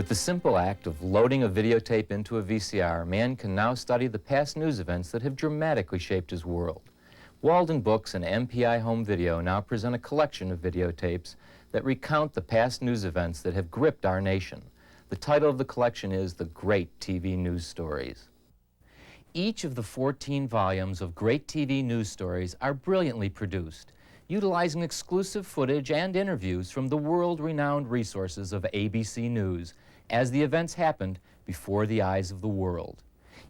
With the simple act of loading a videotape into a VCR, man can now study the past news events that have dramatically shaped his world. Walden Books and MPI Home Video now present a collection of videotapes that recount the past news events that have gripped our nation. The title of the collection is The Great TV News Stories. Each of the 14 volumes of Great TV News Stories are brilliantly produced, utilizing exclusive footage and interviews from the world-renowned resources of ABC News as the events happened before the eyes of the world.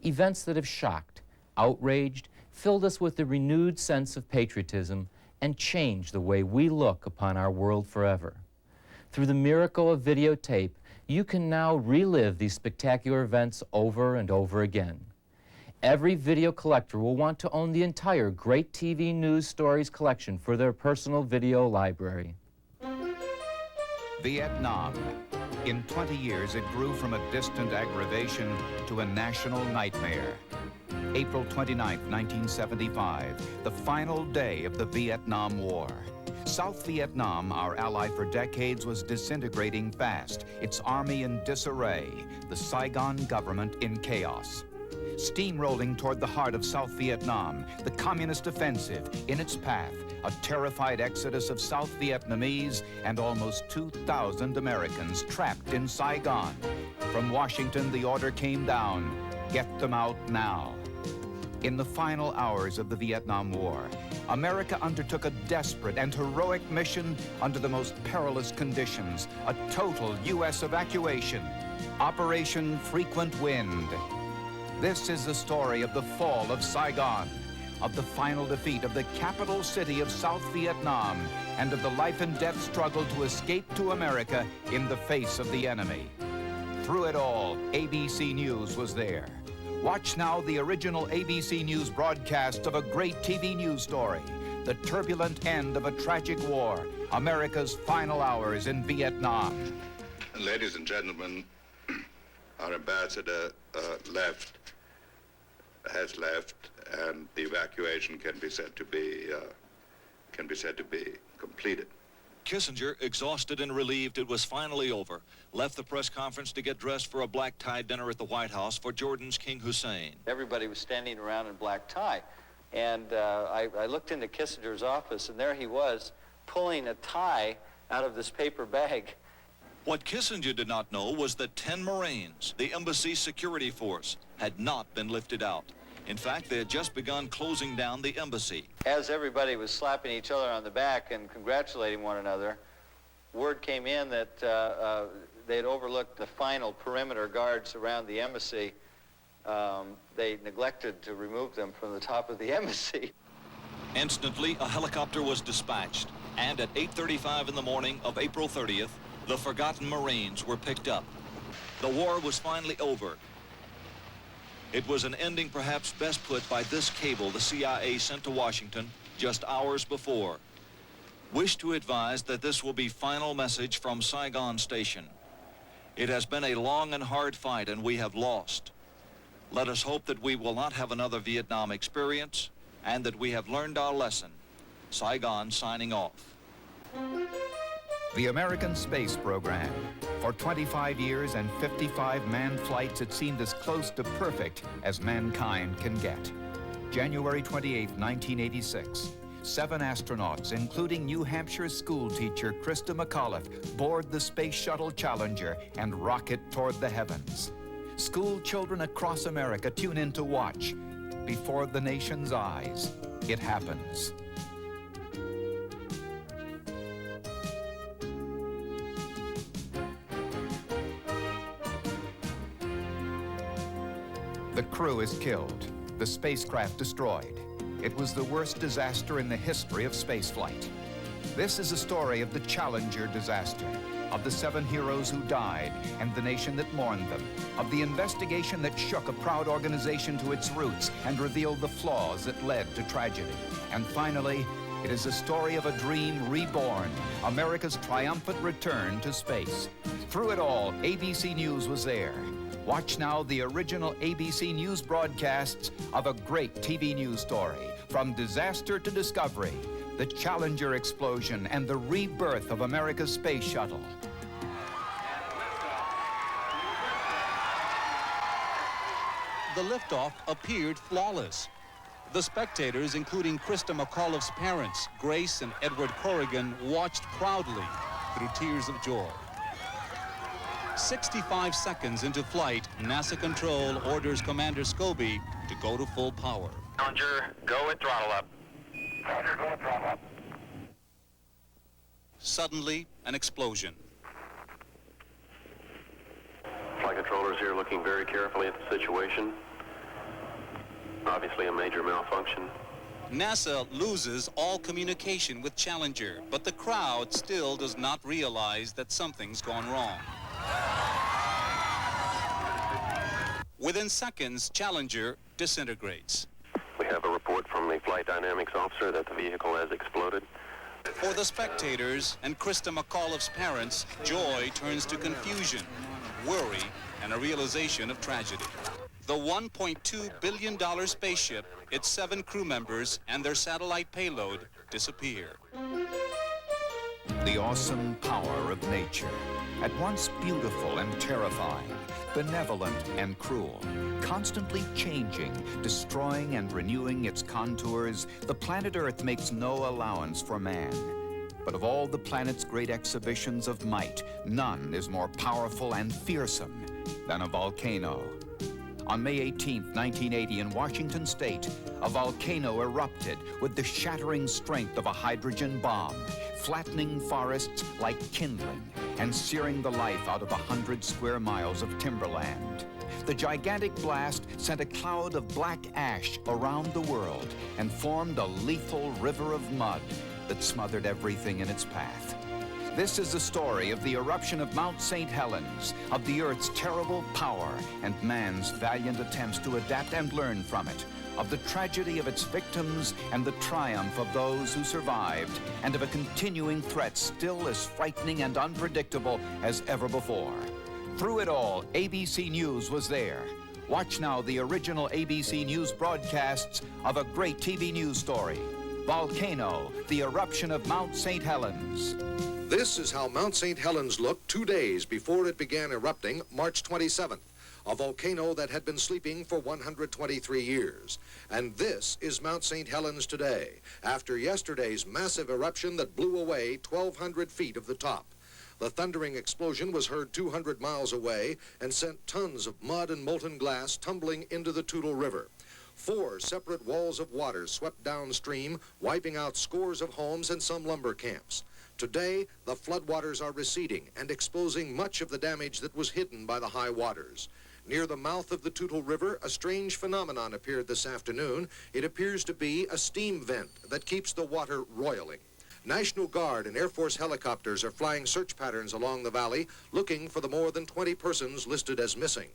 Events that have shocked, outraged, filled us with a renewed sense of patriotism, and changed the way we look upon our world forever. Through the miracle of videotape, you can now relive these spectacular events over and over again. Every video collector will want to own the entire Great TV News Stories collection for their personal video library. Vietnam. In 20 years, it grew from a distant aggravation to a national nightmare. April 29, 1975, the final day of the Vietnam War. South Vietnam, our ally for decades, was disintegrating fast, its army in disarray, the Saigon government in chaos. Steamrolling toward the heart of South Vietnam, the communist offensive, in its path, a terrified exodus of South Vietnamese and almost 2,000 Americans trapped in Saigon. From Washington, the order came down, get them out now. In the final hours of the Vietnam War, America undertook a desperate and heroic mission under the most perilous conditions, a total U.S. evacuation, Operation Frequent Wind. This is the story of the fall of Saigon, of the final defeat of the capital city of South Vietnam, and of the life and death struggle to escape to America in the face of the enemy. Through it all, ABC News was there. Watch now the original ABC News broadcast of a great TV news story, the turbulent end of a tragic war, America's final hours in Vietnam. Ladies and gentlemen, our ambassador has left, and the evacuation can be said to be completed. Kissinger, exhausted and relieved it was finally over, left the press conference to get dressed for a black tie dinner at the White House for Jordan's King Hussein. Everybody was standing around in black tie, and I looked into Kissinger's office, and there he was pulling a tie out of this paper bag. What Kissinger did not know was that 10 Marines, the embassy security force, had not been lifted out. In fact, they had just begun closing down the embassy. As everybody was slapping each other on the back and congratulating one another, word came in that they had overlooked the final perimeter guards around the embassy. They neglected to remove them from the top of the embassy. Instantly, a helicopter was dispatched, and at 8:35 in the morning of April 30th, the forgotten Marines were picked up. The war was finally over. It was an ending perhaps best put by this cable the CIA sent to Washington just hours before. Wish to advise that this will be final message from Saigon Station. It has been a long and hard fight, and we have lost. Let us hope that we will not have another Vietnam experience and that we have learned our lesson. Saigon signing off. The American space program. For 25 years and 55 manned flights, it seemed as close to perfect as mankind can get. January 28, 1986. 7 astronauts, including New Hampshire school teacher Krista McAuliffe, board the Space Shuttle Challenger and rocket toward the heavens. School children across America tune in to watch. Before the nation's eyes, it happens. The crew is killed, the spacecraft destroyed. It was the worst disaster in the history of spaceflight. This is a story of the Challenger disaster, of the 7 heroes who died and the nation that mourned them, of the investigation that shook a proud organization to its roots and revealed the flaws that led to tragedy. And finally, it is a story of a dream reborn, America's triumphant return to space. Through it all, ABC News was there. Watch now the original ABC News broadcasts of a great TV news story, from disaster to discovery, the Challenger explosion and the rebirth of America's space shuttle. the liftoff appeared flawless. The spectators, including Krista McAuliffe's parents, Grace and Edward Corrigan, watched proudly through tears of joy. 65 seconds into flight, NASA Control orders Commander Scobie to go to full power. Challenger, go with throttle up. Roger, go with throttle up. Suddenly, an explosion. Flight controllers here looking very carefully at the situation. Obviously a major malfunction. NASA loses all communication with Challenger, but the crowd still does not realize that something's gone wrong. Within seconds, Challenger disintegrates. We have a report from the flight dynamics officer that the vehicle has exploded. For the spectators and Krista McAuliffe's parents, joy turns to confusion, worry, and a realization of tragedy. The $1.2 billion spaceship, its 7 crew members, and their satellite payload disappear. The awesome power of nature, at once beautiful and terrifying, benevolent and cruel, constantly changing, destroying and renewing its contours, the planet Earth makes no allowance for man. But of all the planet's great exhibitions of might, none is more powerful and fearsome than a volcano. On May 18, 1980, in Washington State, a volcano erupted with the shattering strength of a hydrogen bomb, flattening forests like kindling and searing the life out of 100 square miles of timberland. The gigantic blast sent a cloud of black ash around the world and formed a lethal river of mud that smothered everything in its path. This is the story of the eruption of Mount St. Helens, of the Earth's terrible power and man's valiant attempts to adapt and learn from it, of the tragedy of its victims and the triumph of those who survived, and of a continuing threat still as frightening and unpredictable as ever before. Through it all, ABC News was there. Watch now the original ABC News broadcasts of a great TV news story, Volcano, the eruption of Mount St. Helens. This is how Mount St. Helens looked 2 days before it began erupting, March 27th, a volcano that had been sleeping for 123 years. And this is Mount St. Helens today, after yesterday's massive eruption that blew away 1,200 feet of the top. The thundering explosion was heard 200 miles away and sent tons of mud and molten glass tumbling into the Toutle River. 4 separate walls of water swept downstream, wiping out scores of homes and some lumber camps. Today, the floodwaters are receding and exposing much of the damage that was hidden by the high waters. Near the mouth of the Toutle River, a strange phenomenon appeared this afternoon. It appears to be a steam vent that keeps the water roiling. National Guard and Air Force helicopters are flying search patterns along the valley, looking for the more than 20 persons listed as missing.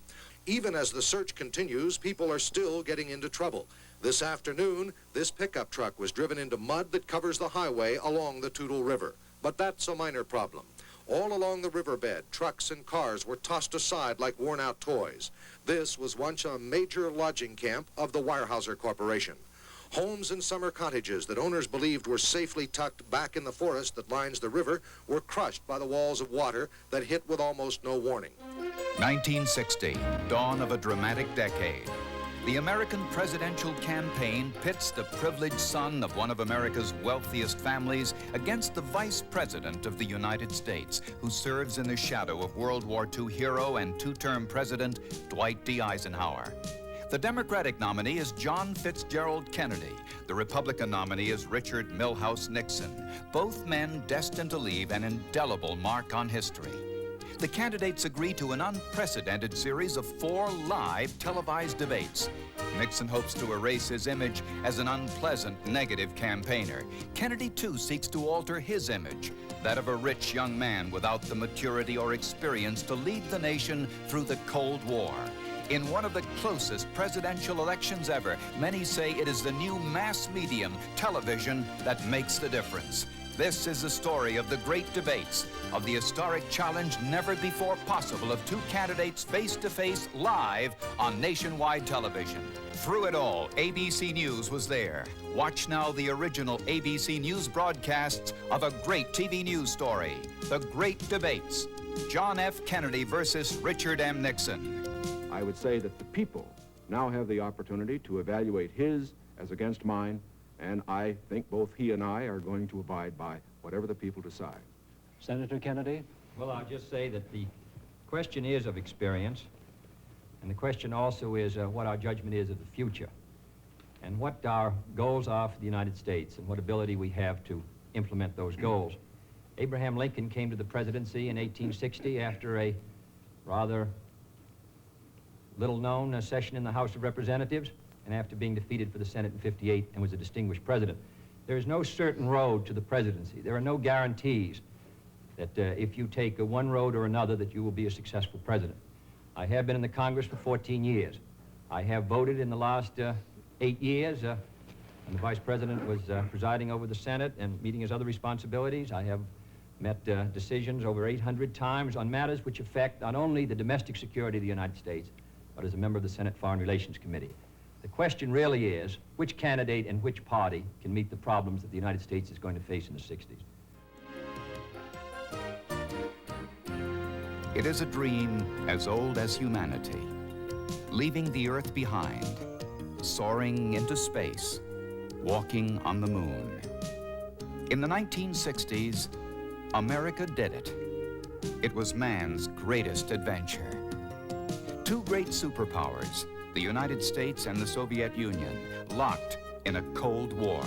Even as the search continues, people are still getting into trouble. This afternoon, this pickup truck was driven into mud that covers the highway along the Toutle River. But that's a minor problem. All along the riverbed, trucks and cars were tossed aside like worn-out toys. This was once a major lodging camp of the Weyerhaeuser Corporation. Homes and summer cottages that owners believed were safely tucked back in the forest that lines the river were crushed by the walls of water that hit with almost no warning. 1960, dawn of a dramatic decade. The American presidential campaign pits the privileged son of one of America's wealthiest families against the vice president of the United States, who serves in the shadow of World War II hero and 2-term president Dwight D. Eisenhower. The Democratic nominee is John Fitzgerald Kennedy. The Republican nominee is Richard Milhouse Nixon, both men destined to leave an indelible mark on history. The candidates agreed to an unprecedented series of 4 live televised debates. Nixon hopes to erase his image as an unpleasant, negative campaigner. Kennedy, too, seeks to alter his image, that of a rich young man without the maturity or experience to lead the nation through the Cold War. In one of the closest presidential elections ever, many say it is the new mass medium, television, that makes the difference. This is the story of the great debates, of the historic challenge never before possible of 2 candidates face-to-face live on nationwide television. Through it all, ABC News was there. Watch now the original ABC News broadcasts of a great TV news story, The Great Debates. John F. Kennedy versus Richard M. Nixon. I would say that the people now have the opportunity to evaluate his as against mine, and I think both he and I are going to abide by whatever the people decide. Senator Kennedy? Well, I'll just say that the question is of experience, and the question also is what our judgment is of the future, and what our goals are for the United States, and what ability we have to implement those goals. Abraham Lincoln came to the presidency in 1860 after a rather little-known session in the House of Representatives, and after being defeated for the Senate in '58, and was a distinguished president. There is no certain road to the presidency. There are no guarantees that if you take one road or another that you will be a successful president. I have been in the Congress for 14 years. I have voted in the last 8 years, and the Vice President was presiding over the Senate and meeting his other responsibilities. I have met decisions over 800 times on matters which affect not only the domestic security of the United States, but as a member of the Senate Foreign Relations Committee. The question really is, which candidate and which party can meet the problems that the United States is going to face in the '60s? It is a dream as old as humanity, leaving the Earth behind, soaring into space, walking on the moon. In the 1960s, America did it. It was man's greatest adventure. Two great superpowers, the United States and the Soviet Union, locked in a Cold War.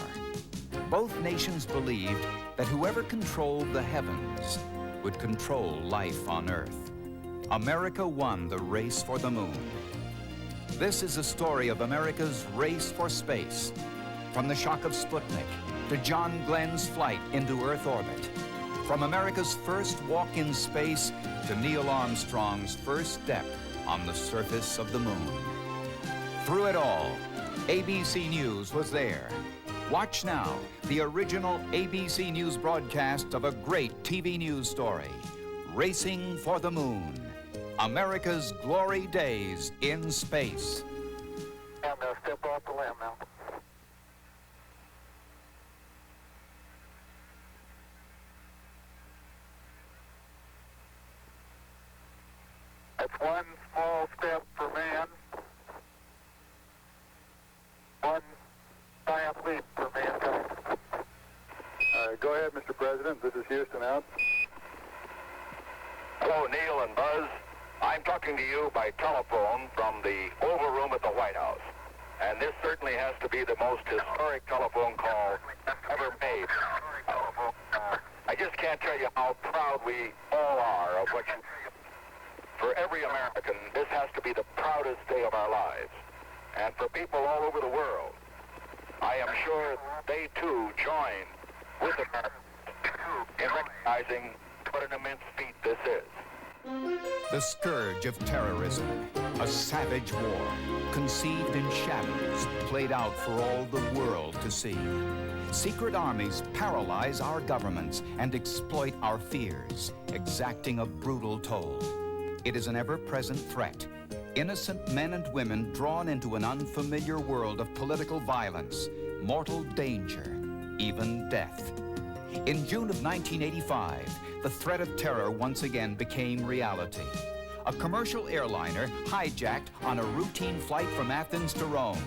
Both nations believed that whoever controlled the heavens would control life on Earth. America won the race for the moon. This is a story of America's race for space, from the shock of Sputnik to John Glenn's flight into Earth orbit, from America's first walk in space to Neil Armstrong's first step on the surface of the moon. Through it all, ABC News was there. Watch now the original ABC News broadcast of a great TV news story, Racing for the Moon, America's glory days in space. I'm going to step off the limb now. That's one small step for man, one giant leap for mankind. Go ahead, Mr. President. This is Houston out. Hello, Neil and Buzz. I'm talking to you by telephone from the Oval Room at the White House. And this certainly has to be the most historic telephone call ever made. I just can't tell you how proud we all are of what you... For every American, this has to be the proudest day of our lives. And for people all over the world, I am sure they too join with America in recognizing what an immense feat this is. The scourge of terrorism, a savage war, conceived in shadows, played out for all the world to see. Secret armies paralyze our governments and exploit our fears, exacting a brutal toll. It is an ever-present threat. Innocent men and women drawn into an unfamiliar world of political violence, mortal danger, even death. In June of 1985, the threat of terror once again became reality. A commercial airliner hijacked on a routine flight from Athens to Rome.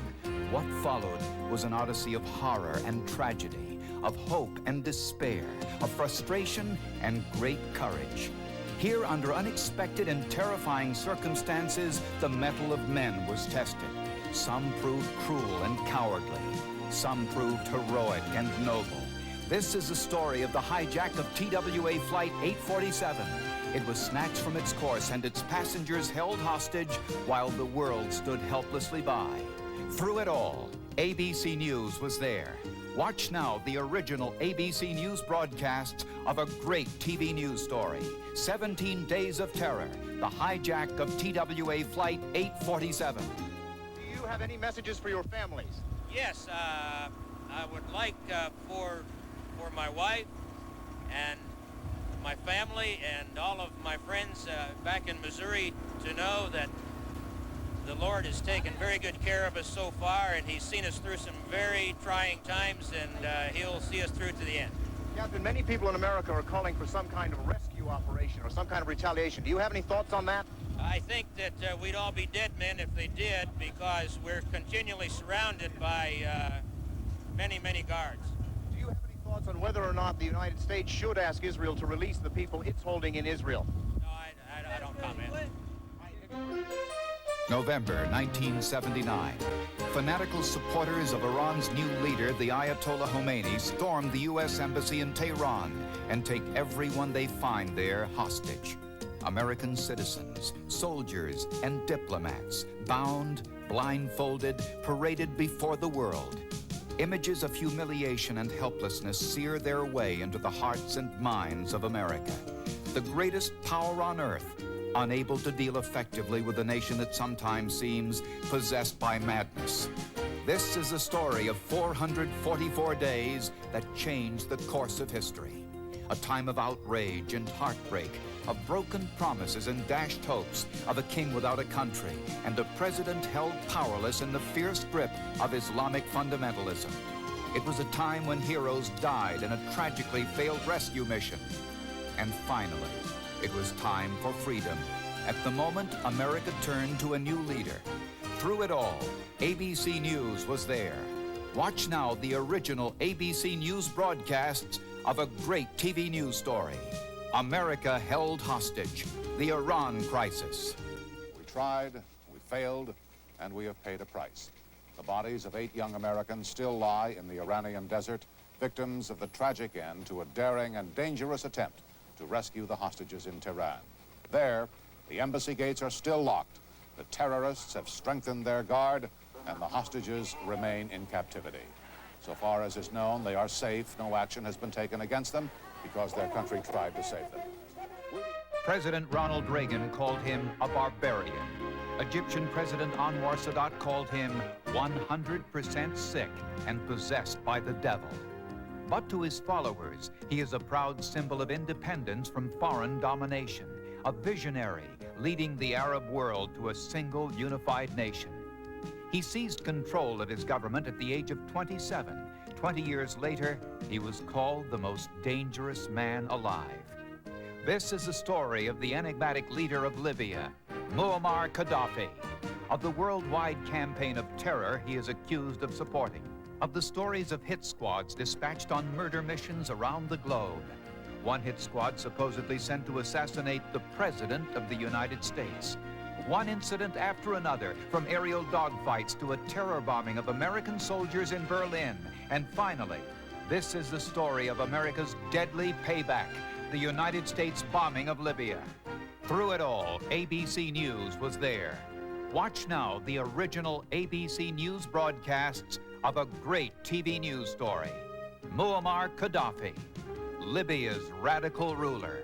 What followed was an odyssey of horror and tragedy, of hope and despair, of frustration and great courage. Here, under unexpected and terrifying circumstances, the mettle of men was tested. Some proved cruel and cowardly. Some proved heroic and noble. This is the story of the hijack of TWA Flight 847. It was snatched from its course and its passengers held hostage while the world stood helplessly by. Through it all, ABC News was there. Watch now the original ABC News broadcast of a great TV news story, 17 Days of Terror, the hijack of TWA Flight 847. Do you have any messages for your families? Yes, I would like for my wife and my family and all of my friends back in Missouri to know that the Lord has taken very good care of us so far, and He's seen us through some very trying times, and He'll see us through to the end. Captain, many people in America are calling for some kind of rescue operation or some kind of retaliation. Do you have any thoughts on that? I think that we'd all be dead men if they did, because we're continually surrounded by many, many guards. Do you have any thoughts on whether or not the United States should ask Israel to release the people it's holding in Israel? No, I don't comment. November 1979. Fanatical supporters of Iran's new leader, the Ayatollah Khomeini, storm the U.S. Embassy in Tehran and take everyone they find there hostage. American citizens, soldiers, and diplomats, bound, blindfolded, paraded before the world. Images of humiliation and helplessness sear their way into the hearts and minds of America. The greatest power on earth, unable to deal effectively with a nation that sometimes seems possessed by madness. This is the story of 444 days that changed the course of history. A time of outrage and heartbreak, of broken promises and dashed hopes, of a king without a country, and a president held powerless in the fierce grip of Islamic fundamentalism. It was a time when heroes died in a tragically failed rescue mission. And finally, it was time for freedom. At the moment, America turned to a new leader. Through it all, ABC News was there. Watch now the original ABC News broadcasts of a great TV news story. America held hostage, the Iran crisis. We tried, we failed, and we have paid a price. The bodies of 8 young Americans still lie in the Iranian desert, victims of the tragic end to a daring and dangerous attempt to rescue the hostages in Tehran. There, the embassy gates are still locked. The terrorists have strengthened their guard, and the hostages remain in captivity. So far as is known, they are safe. No action has been taken against them because their country tried to save them. President Ronald Reagan called him a barbarian. Egyptian President Anwar Sadat called him 100% sick and possessed by the devil. But to his followers, he is a proud symbol of independence from foreign domination, a visionary leading the Arab world to a single unified nation. He seized control of his government at the age of 27. 20 years later, he was called the most dangerous man alive. This is the story of the enigmatic leader of Libya, Muammar Qaddafi, of the worldwide campaign of terror he is accused of supporting, of the stories of hit squads dispatched on murder missions around the globe. One hit squad supposedly sent to assassinate the President of the United States. One incident after another, from aerial dogfights to a terror bombing of American soldiers in Berlin. And finally, this is the story of America's deadly payback, the United States bombing of Libya. Through it all, ABC News was there. Watch now the original ABC News broadcasts of a great TV news story. Muammar Qaddafi, Libya's radical ruler.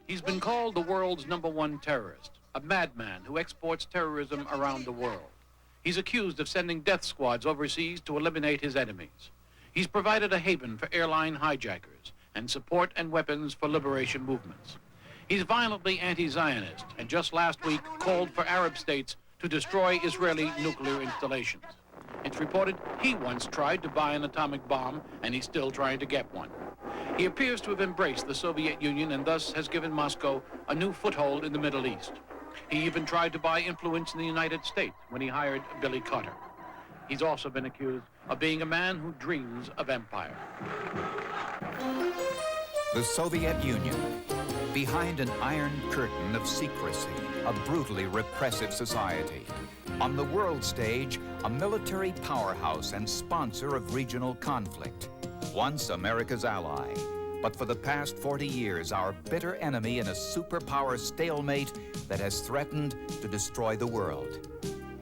He's been called the world's #1 terrorist, a madman who exports terrorism around the world. He's accused of sending death squads overseas to eliminate his enemies. He's provided a haven for airline hijackers and support and weapons for liberation movements. He's violently anti-Zionist and just last week called for Arab states to destroy Israeli nuclear installations. It's reported he once tried to buy an atomic bomb, and he's still trying to get one. He appears to have embraced the Soviet Union and thus has given Moscow a new foothold in the Middle East. He even tried to buy influence in the United States when he hired Billy Carter. He's also been accused of being a man who dreams of empire. The Soviet Union, behind an iron curtain of secrecy, a brutally repressive society. On the world stage, a military powerhouse and sponsor of regional conflict. Once America's ally, but for the past 40 years, our bitter enemy in a superpower stalemate that has threatened to destroy the world.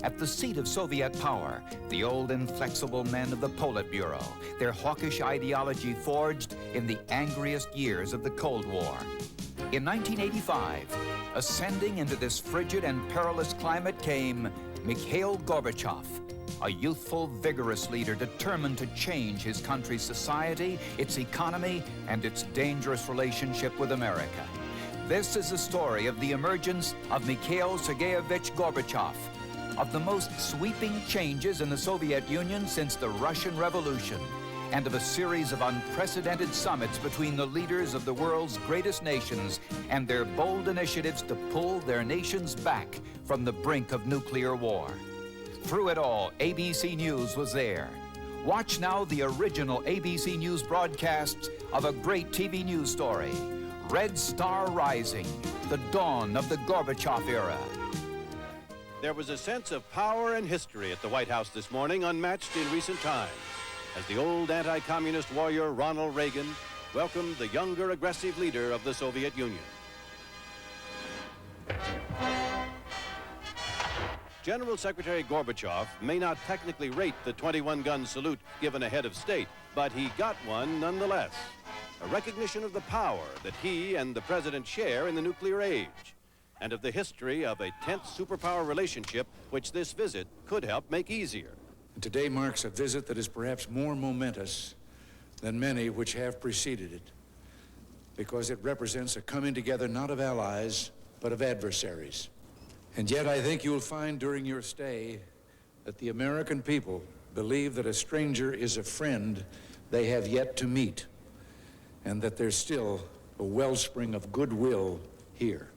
At the seat of Soviet power, the old inflexible men of the Politburo, their hawkish ideology forged in the angriest years of the Cold War. In 1985, ascending into this frigid and perilous climate came Mikhail Gorbachev, a youthful, vigorous leader determined to change his country's society, its economy, and its dangerous relationship with America. This is the story of the emergence of Mikhail Sergeyevich Gorbachev, of the most sweeping changes in the Soviet Union since the Russian Revolution. and of a series of unprecedented summits between the leaders of the world's greatest nations and their bold initiatives to pull their nations back from the brink of nuclear war. Through it all, ABC News was there. Watch now the original ABC News broadcasts of a great TV news story, Red Star Rising, the dawn of the Gorbachev era. There was a sense of power and history at the White House this morning, unmatched in recent times, as the old anti-communist warrior Ronald Reagan welcomed the younger aggressive leader of the Soviet Union. General Secretary Gorbachev may not technically rate the 21-gun salute given a head of state, but he got one nonetheless. A recognition of the power that he and the president share in the nuclear age, and of the history of a tense superpower relationship which this visit could help make easier. Today marks a visit that is perhaps more momentous than many which have preceded it, because it represents a coming together not of allies, but of adversaries. And yet I think you'll find during your stay that the American people believe that a stranger is a friend they have yet to meet, and that there's still a wellspring of goodwill here.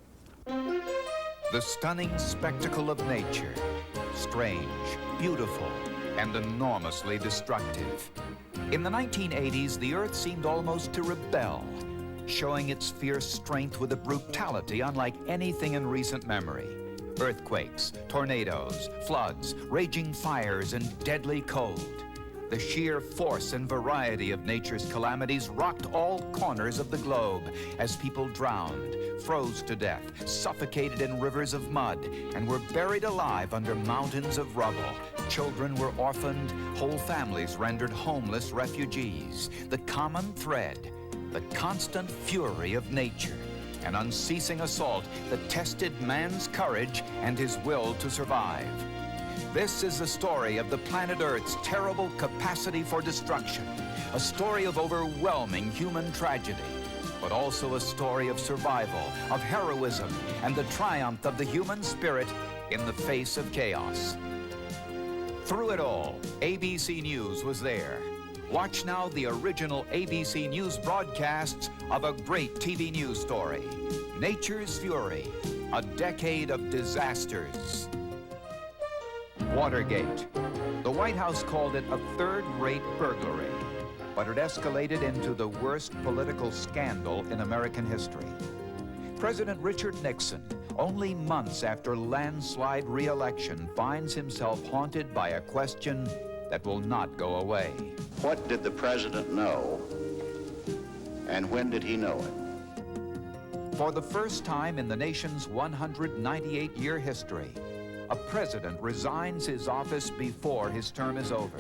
The stunning spectacle of nature, strange, beautiful, and enormously destructive. In the 1980s, the Earth seemed almost to rebel, showing its fierce strength with a brutality unlike anything in recent memory. Earthquakes, tornadoes, floods, raging fires, and deadly cold. The sheer force and variety of nature's calamities rocked all corners of the globe as people drowned, froze to death, suffocated in rivers of mud, and were buried alive under mountains of rubble. Children were orphaned, whole families rendered homeless refugees. The common thread, the constant fury of nature, an unceasing assault that tested man's courage and his will to survive. This is the story of the planet Earth's terrible capacity for destruction, a story of overwhelming human tragedy, but also a story of survival, of heroism, and the triumph of the human spirit in the face of chaos. Through it all, ABC News was there. Watch now the original ABC News broadcasts of a great TV news story, Nature's Fury, a decade of disasters. Watergate. The White House called it a third-rate burglary, but it escalated into the worst political scandal in American history. President Richard Nixon, only months after landslide re-election, finds himself haunted by a question that will not go away. What did the president know, and when did he know it? For the first time in the nation's 198-year history, a president resigns his office before his term is over.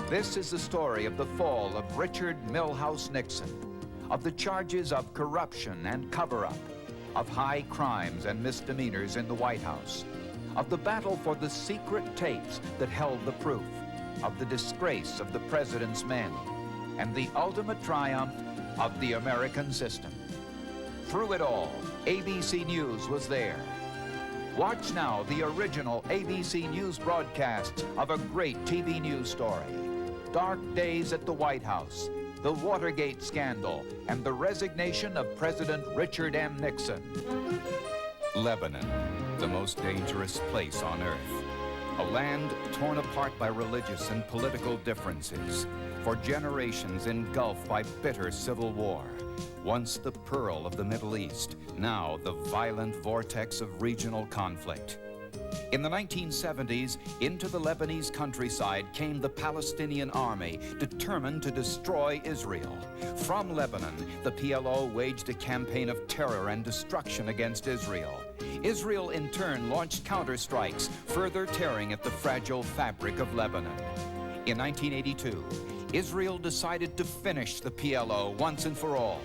This is the story of the fall of Richard Milhouse Nixon, of the charges of corruption and cover-up, of high crimes and misdemeanors in the White House, of the battle for the secret tapes that held the proof, of the disgrace of the president's men, and the ultimate triumph of the American system. Through it all, ABC News was there. Watch now the original ABC News broadcasts of a great TV news story, Dark Days at the White House, the Watergate scandal, and the resignation of President Richard M. Nixon. Lebanon, the most dangerous place on earth. A land torn apart by religious and political differences, for generations engulfed by bitter civil war. Once the pearl of the Middle East, now the violent vortex of regional conflict. In the 1970s, into the Lebanese countryside came the Palestinian army, determined to destroy Israel. From Lebanon, the PLO waged a campaign of terror and destruction against Israel. Israel, in turn, launched counterstrikes, further tearing at the fragile fabric of Lebanon. In 1982, Israel decided to finish the PLO once and for all.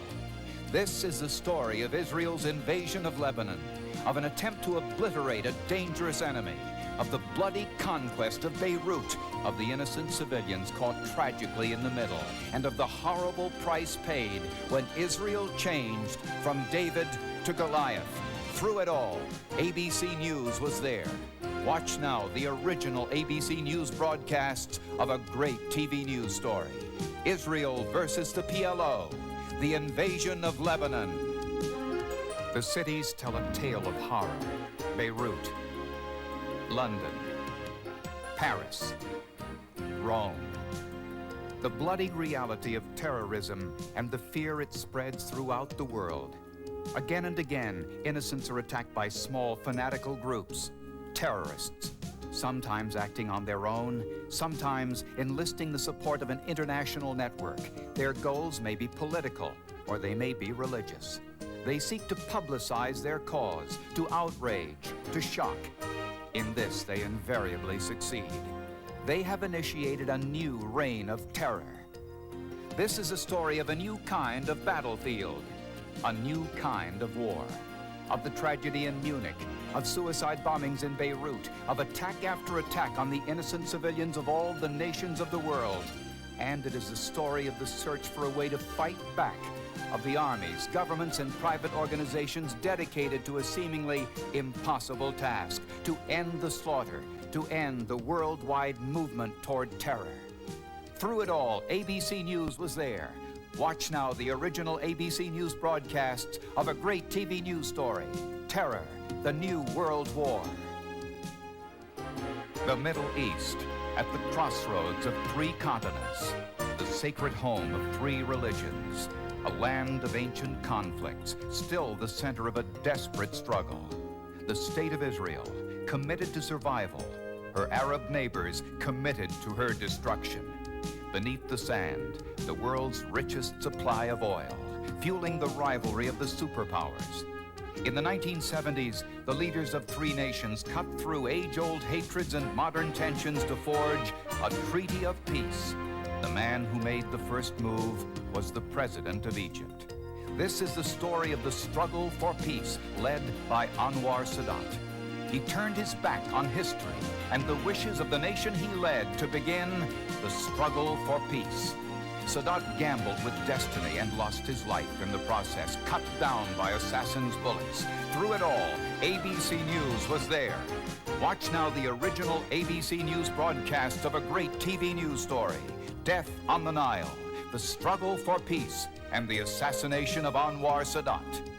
This is the story of Israel's invasion of Lebanon, of an attempt to obliterate a dangerous enemy, of the bloody conquest of Beirut, of the innocent civilians caught tragically in the middle, and of the horrible price paid when Israel changed from David to Goliath. Through it all, ABC News was there. Watch now the original ABC News broadcasts of a great TV news story. Israel versus the PLO, the invasion of Lebanon. The cities tell a tale of horror. Beirut, London, Paris, Rome. The bloody reality of terrorism and the fear it spreads throughout the world. Again and again, innocents are attacked by small fanatical groups, terrorists, sometimes acting on their own, sometimes enlisting the support of an international network. Their goals may be political, or they may be religious. They seek to publicize their cause, to outrage, to shock. In this, they invariably succeed. They have initiated a new reign of terror. This is a story of a new kind of battlefield, a new kind of war, of the tragedy in Munich, of suicide bombings in Beirut, of attack after attack on the innocent civilians of all the nations of the world. And it is the story of the search for a way to fight back, of the armies, governments, and private organizations dedicated to a seemingly impossible task, to end the slaughter, to end the worldwide movement toward terror. Through it all, ABC News was there. Watch now the original ABC News broadcasts of a great TV news story, Terror, the New World War. The Middle East, at the crossroads of 3 continents, the sacred home of 3 religions, a land of ancient conflicts, still the center of a desperate struggle. The state of Israel, committed to survival, her Arab neighbors committed to her destruction. Beneath the sand, the world's richest supply of oil, fueling the rivalry of the superpowers. In the 1970s, the leaders of 3 nations cut through age-old hatreds and modern tensions to forge a treaty of peace. The man who made the first move was the president of Egypt. This is the story of the struggle for peace led by Anwar Sadat. He turned his back on history and the wishes of the nation he led to begin the struggle for peace. Sadat gambled with destiny and lost his life in the process, cut down by assassins' bullets. Through it all, ABC News was there. Watch now the original ABC News broadcasts of a great TV news story, Death on the Nile, the struggle for peace, and the assassination of Anwar Sadat.